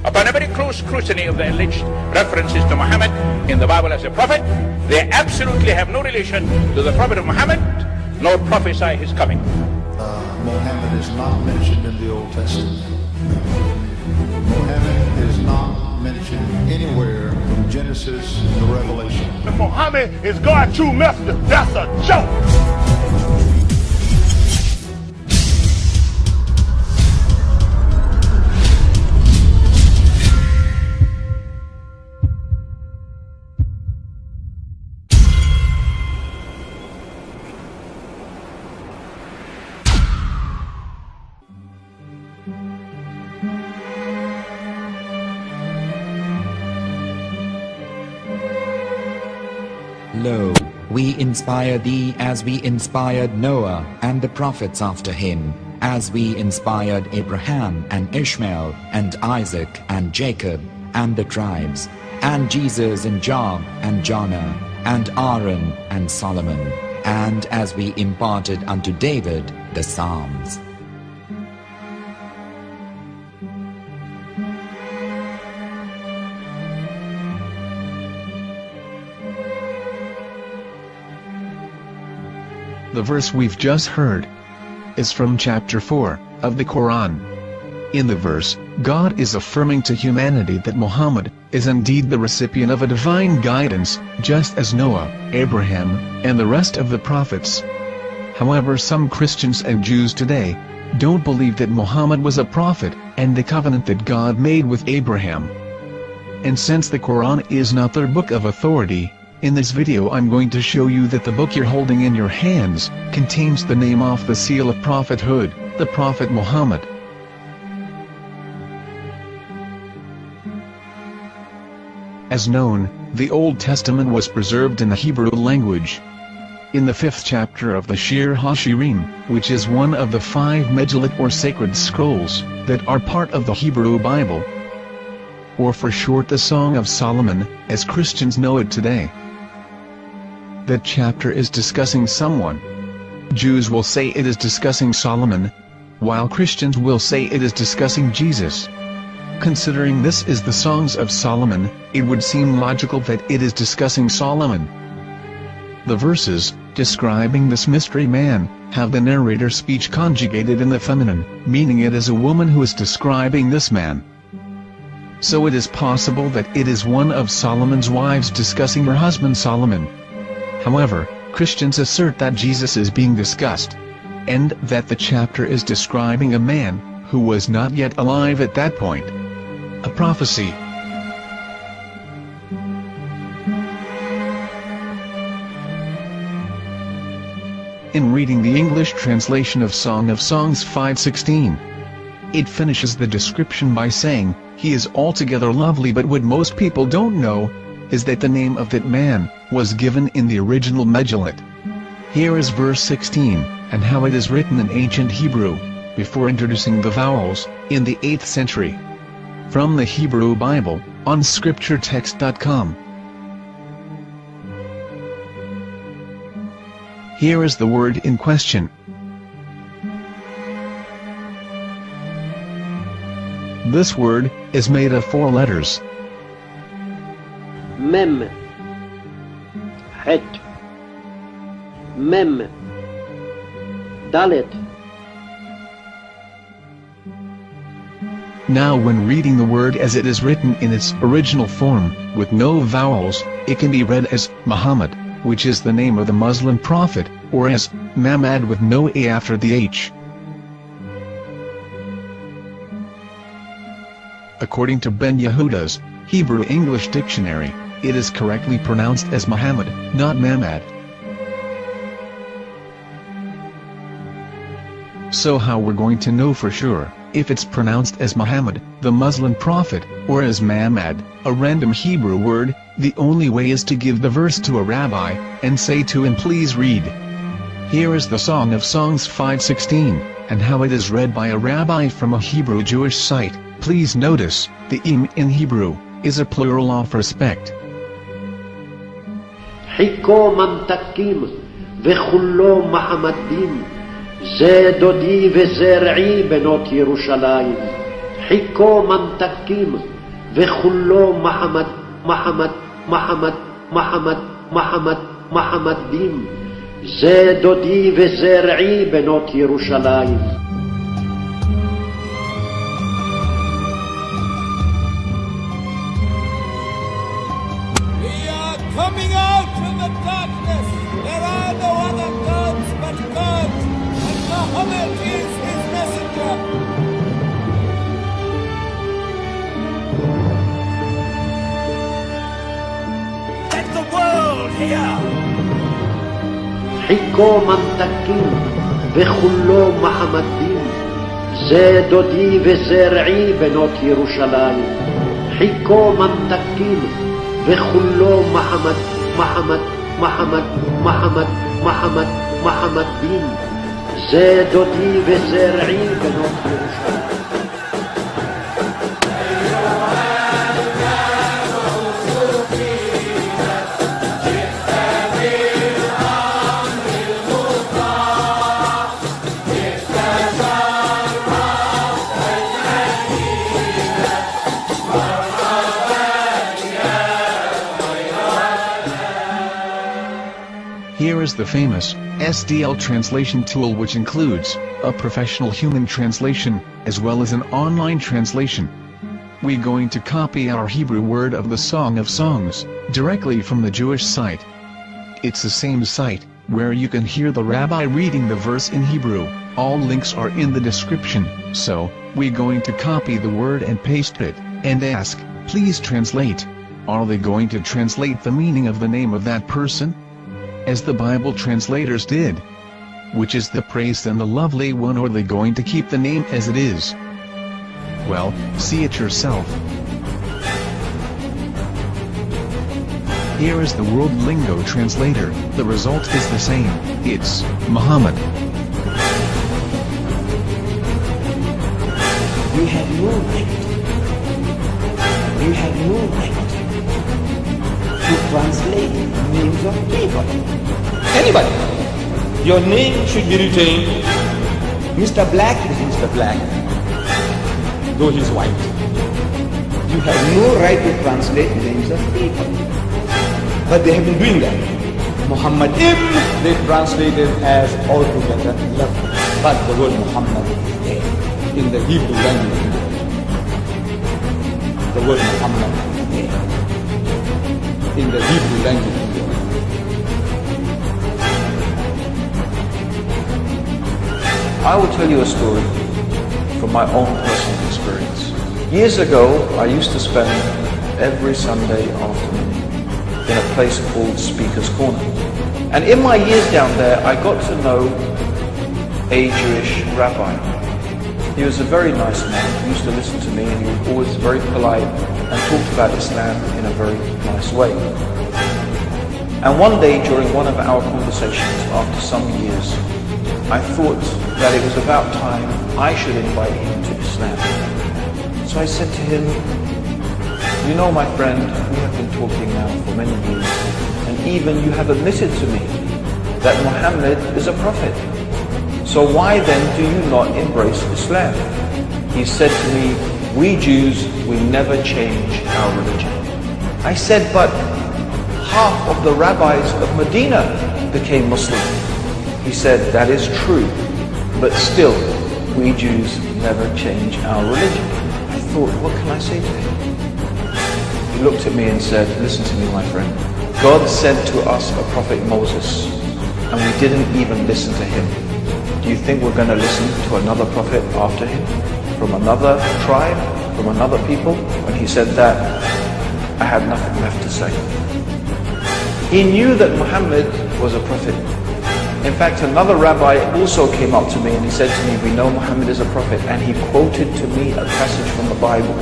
Upon a very close scrutiny of the alleged references to Muhammad in the Bible as a prophet, they absolutely have no relation to the prophet of Muhammad, nor prophesy his coming. Muhammad is not mentioned in the Old Testament. Muhammad is not mentioned anywhere from Genesis to Revelation. If Muhammad is God's true messenger, that's a joke. Lo, we inspire thee as we inspired Noah and the prophets after him, as we inspired Abraham and Ishmael and Isaac and Jacob and the tribes, and Jesus and Job and Jonah and Aaron and Solomon, and as we imparted unto David the Psalms. The verse we've just heard is from chapter 4 of the Quran. In the verse, God is affirming to humanity that Muhammad is indeed the recipient of a divine guidance, just as Noah, Abraham, and the rest of the prophets. However, some Christians and Jews today don't believe that Muhammad was a prophet and the covenant that God made with Abraham. And since the Quran is not their book of authority, in this video I'm going to show you that the book you're holding in your hands contains the name off the seal of prophethood, the Prophet Muhammad. As known, the Old Testament was preserved in the Hebrew language. In the 5th chapter of the Shir HaShirim, which is one of the 5 Megillat or sacred scrolls that are part of the Hebrew Bible, or for short the Song of Solomon, as Christians know it today. That chapter is discussing someone. Jews will say it is discussing Solomon, while Christians will say it is discussing Jesus. Considering this is the Songs of Solomon, it would seem logical that it is discussing Solomon. The verses, describing this mystery man, have the narrator's speech conjugated in the feminine, meaning it is a woman who is describing this man. So it is possible that it is one of Solomon's wives discussing her husband Solomon. However, Christians assert that Jesus is being discussed, and that the chapter is describing a man who was not yet alive at that point. A prophecy. In reading the English translation of Song of Songs 5:16, it finishes the description by saying, "He is altogether lovely," but what most people don't know is that the name of that man was given in the original Megillat. Here is verse 16, and how it is written in ancient Hebrew, before introducing the vowels, in the 8th century. From the Hebrew Bible, on scripturetext.com. Here is the word in question. This word is made of 4 letters. Mem, Het, Mem, Dalet. Now when reading the word as it is written in its original form, with no vowels, it can be read as Muhammad, which is the name of the Muslim prophet, or as Mamad with no A after the H. According to Ben Yehuda's Hebrew English Dictionary, it is correctly pronounced as Muhammad, not Mamad. So how we're going to know for sure if it's pronounced as Muhammad, the Muslim prophet, or as Mamad, a random Hebrew word? The only way is to give the verse to a rabbi and say to him, "Please read." Here is the Song of Songs 5:16, and how it is read by a rabbi from a Hebrew Jewish site. Please notice, the im in Hebrew is a plural of respect. Hiko mamtakim vechullo mahamadim, ze dodi ve zer'i benot Yerushalayim. חיכו ממתקים וכולו מחמדים, זה דודי וזה רעי בנות ירושלים. Coming out from the darkness, there are no other gods but God, and Muhammad is his messenger. Let the world hear. חיכו ממתקים וכולו מחמדים, זה דודי וזה רעי בנות ירושלים. חיכו ממתקים וכולו מחמדים, זה דודי וזה רעי בנות ירושלים. Here is the famous SDL translation tool, which includes a professional human translation, as well as an online translation. We're going to copy our Hebrew word of the Song of Songs, directly from the Jewish site. It's the same site, where you can hear the rabbi reading the verse in Hebrew. All links are in the description, so, we're going to copy the word and paste it, and ask, please translate. Are they going to translate the meaning of the name of that person? As the Bible translators did. Which is the praised and the lovely one, or are they going to keep the name as it is? Well, see it yourself. Here is the World Lingo Translator. The result is the same. It's Muhammad. We have no right. We have no right to translate names of people. Anybody. Your name should be retained. Mr. Black is Mr. Black, though he's white. You have no right to translate names of people. But they have been doing that. Muhammad ibn, they translated as altogether lovely. But the word Muhammad is there in the Hebrew language. The word Muhammad is there in the Hebrew language. I will tell you a story from my own personal experience. Years ago, I used to spend every Sunday afternoon in a place called Speaker's Corner. And in my years down there, I got to know a Jewish rabbi. He was a very nice man. He used to listen to me, and he was always very polite and talked about Islam in a very nice way. And one day during one of our conversations, after some years, I thought that it was about time I should invite him to Islam. So I said to him, you know, my friend, we have been talking now for many years, and even you have admitted to me that Muhammad is a prophet. So why then do you not embrace Islam? He said to me, we Jews, we never change our religion. I said, but half of the rabbis of Medina became Muslim. He said, that is true, but still, we Jews never change our religion. I thought, what can I say to him? He looked at me and said, listen to me, my friend. God sent to us a prophet Moses, and we didn't even listen to him. Do you think we're going to listen to another prophet after him? From another tribe? From another people? When he said that, I had nothing left to say. He knew that Muhammad was a prophet. In fact, another rabbi also came up to me and he said to me, we know Muhammad is a prophet, and he quoted to me a passage from the Bible.